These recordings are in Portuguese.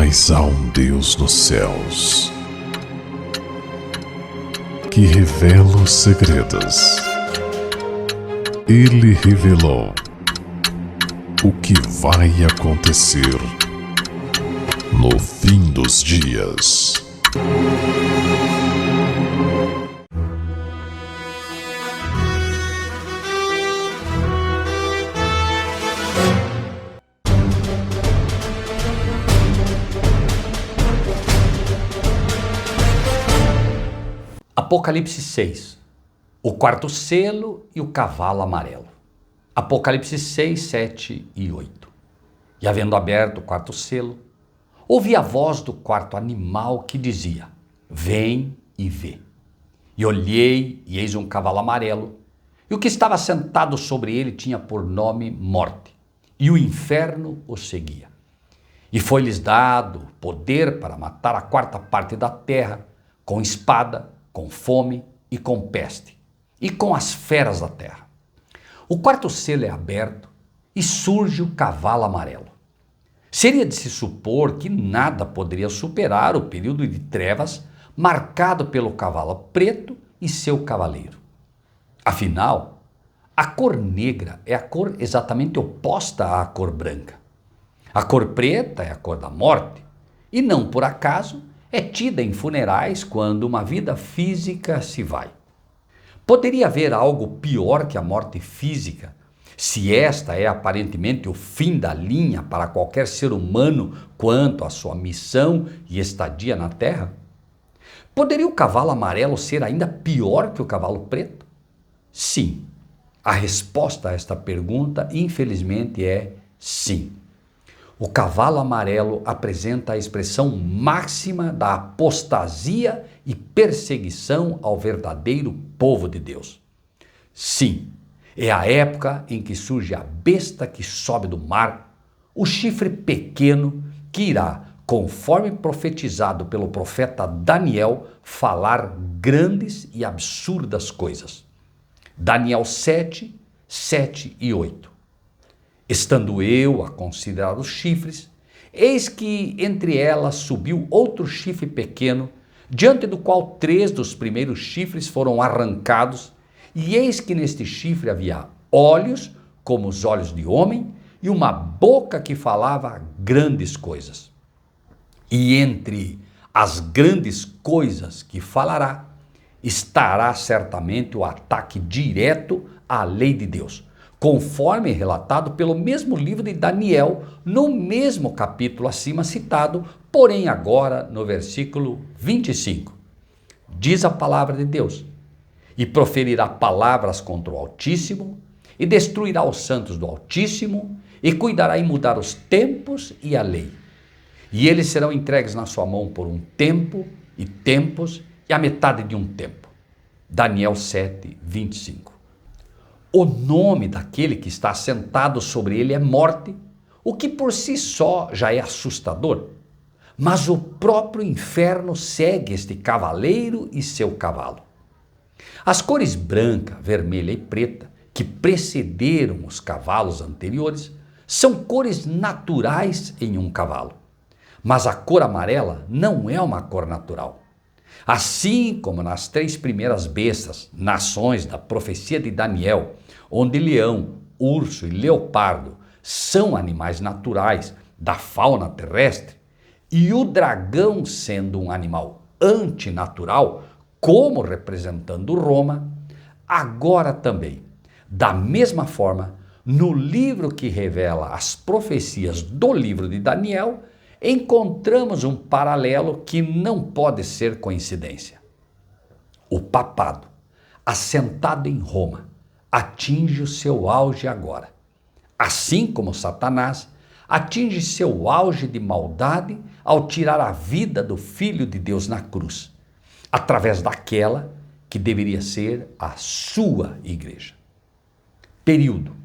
Mas há um Deus nos céus que revela os segredos. Ele revelou o que vai acontecer no fim dos dias. Apocalipse 6, o quarto selo e o cavalo amarelo. Apocalipse 6, 7 e 8. E havendo aberto o quarto selo, ouvi a voz do quarto animal que dizia: Vem e vê. E olhei, e eis um cavalo amarelo, e o que estava sentado sobre ele tinha por nome Morte, e o inferno o seguia. E foi-lhes dado poder para matar a quarta parte da terra, com espada, com fome e com peste, e com as feras da terra. O quarto selo é aberto e surge o cavalo amarelo. Seria de se supor que nada poderia superar o período de trevas marcado pelo cavalo preto e seu cavaleiro. Afinal, a cor negra é a cor exatamente oposta à cor branca. A cor preta é a cor da morte, e não por acaso é tida em funerais quando uma vida física se vai. Poderia haver algo pior que a morte física, se esta é aparentemente o fim da linha para qualquer ser humano quanto à sua missão e estadia na Terra? Poderia o cavalo amarelo ser ainda pior que o cavalo preto? Sim. A resposta a esta pergunta, infelizmente, é sim. O cavalo amarelo apresenta a expressão máxima da apostasia e perseguição ao verdadeiro povo de Deus. Sim, é a época em que surge a besta que sobe do mar, o chifre pequeno que irá, conforme profetizado pelo profeta Daniel, falar grandes e absurdas coisas. Daniel 7, 7 e 8. Estando eu a considerar os chifres, eis que entre elas subiu outro chifre pequeno, diante do qual 3 dos primeiros chifres foram arrancados, e eis que neste chifre havia olhos como os olhos de homem, e uma boca que falava grandes coisas. E entre as grandes coisas que falará, estará certamente o ataque direto à lei de Deus, conforme relatado pelo mesmo livro de Daniel, no mesmo capítulo acima citado, porém agora no versículo 25. Diz a palavra de Deus: E proferirá palavras contra o Altíssimo, e destruirá os santos do Altíssimo, e cuidará em mudar os tempos e a lei. E eles serão entregues na sua mão por um tempo, e tempos, e a metade de um tempo. Daniel 7, 25. O nome daquele que está sentado sobre ele é Morte, o que por si só já é assustador. Mas o próprio inferno segue este cavaleiro e seu cavalo. As cores branca, vermelha e preta, que precederam os cavalos anteriores, são cores naturais em um cavalo. Mas a cor amarela não é uma cor natural. Assim como nas 3 primeiras bestas, nações da profecia de Daniel, onde leão, urso e leopardo são animais naturais da fauna terrestre, e o dragão sendo um animal antinatural, como representando Roma, agora também, da mesma forma, no livro que revela as profecias do livro de Daniel, encontramos um paralelo que não pode ser coincidência. O papado, assentado em Roma, atinge o seu auge agora. Assim como Satanás atinge seu auge de maldade ao tirar a vida do Filho de Deus na cruz, através daquela que deveria ser a sua igreja. Período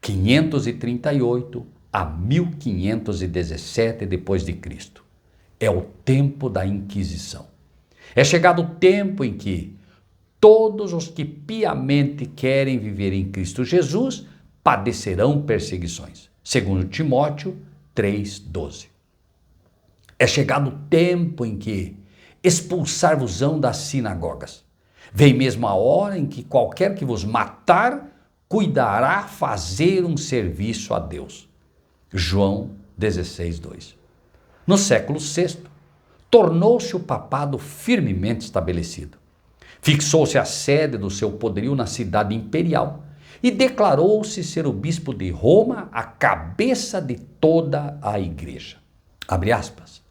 538 a 1517 depois de Cristo. É o tempo da Inquisição. É chegado o tempo em que todos os que piamente querem viver em Cristo Jesus padecerão perseguições. Segundo Timóteo 3:12. É chegado o tempo em que expulsar-vos-ão das sinagogas. Vem mesmo a hora em que qualquer que vos matar, cuidará fazer um serviço a Deus. João 16:2. No século VI, tornou-se o papado firmemente estabelecido. Fixou-se a sede do seu poderio na cidade imperial e declarou-se ser o bispo de Roma, a cabeça de toda a igreja. Abre aspas.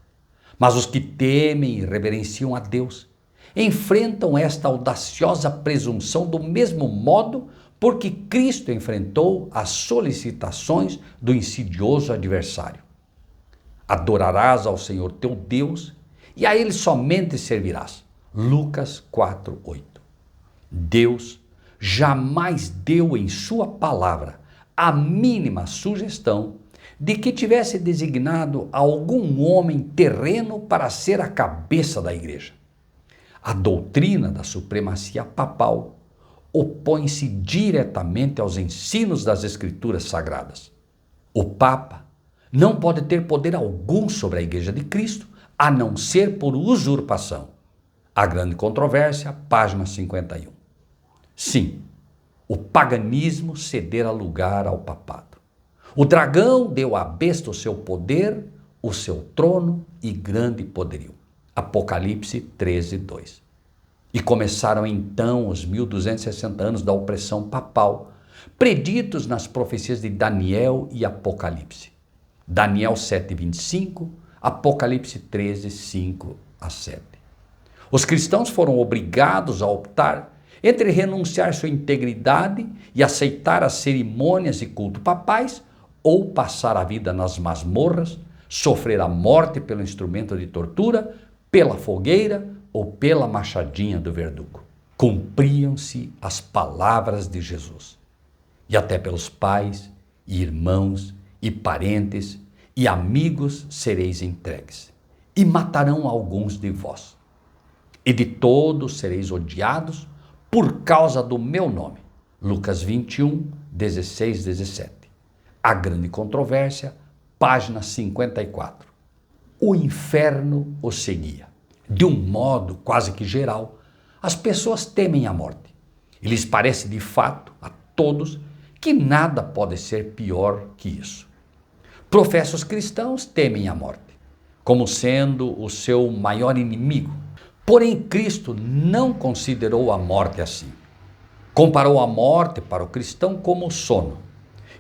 Mas os que temem e reverenciam a Deus enfrentam esta audaciosa presunção do mesmo modo porque Cristo enfrentou as solicitações do insidioso adversário. Adorarás ao Senhor teu Deus e a Ele somente servirás. Lucas 4:8. Deus jamais deu em sua palavra a mínima sugestão de que tivesse designado algum homem terreno para ser a cabeça da igreja. A doutrina da supremacia papal opõe-se diretamente aos ensinos das Escrituras Sagradas. O Papa não pode ter poder algum sobre a Igreja de Cristo, a não ser por usurpação. A Grande Controvérsia, página 51. Sim, o paganismo cedera lugar ao papado. O dragão deu à besta o seu poder, o seu trono e grande poderio. Apocalipse 13:2. E começaram então os 1260 anos da opressão papal, preditos nas profecias de Daniel e Apocalipse. Daniel 7:25, Apocalipse 13:5-7. Os cristãos foram obrigados a optar entre renunciar sua integridade e aceitar as cerimônias e culto papais ou passar a vida nas masmorras, sofrer a morte pelo instrumento de tortura, pela fogueira ou pela machadinha do verdugo. Cumpriam-se as palavras de Jesus. E até pelos pais e irmãos e parentes e amigos sereis entregues, e matarão alguns de vós. E de todos sereis odiados por causa do meu nome. Lucas 21:16-17. A Grande Controvérsia, página 54. O inferno o seguia. De um modo quase que geral, as pessoas temem a morte. E lhes parece de fato, a todos, que nada pode ser pior que isso. Professos cristãos temem a morte, como sendo o seu maior inimigo. Porém, Cristo não considerou a morte assim. Comparou a morte para o cristão como o sono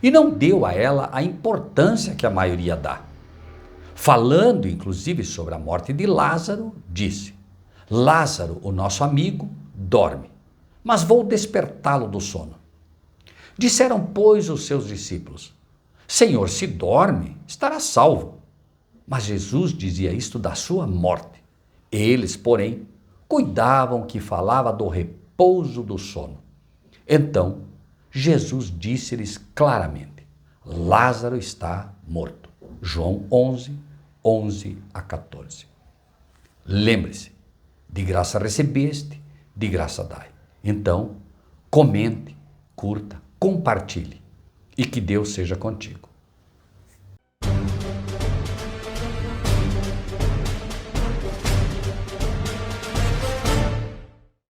e não deu a ela a importância que a maioria dá. Falando, inclusive, sobre a morte de Lázaro, disse: Lázaro, o nosso amigo, dorme, mas vou despertá-lo do sono. Disseram, pois, os seus discípulos: Senhor, se dorme, estará salvo. Mas Jesus dizia isto da sua morte. Eles, porém, cuidavam que falava do repouso do sono. Então, Jesus disse-lhes claramente: Lázaro está morto. João 11:11-14. Lembre-se, de graça recebeste, de graça dai. Então, comente, curta, compartilhe e que Deus seja contigo.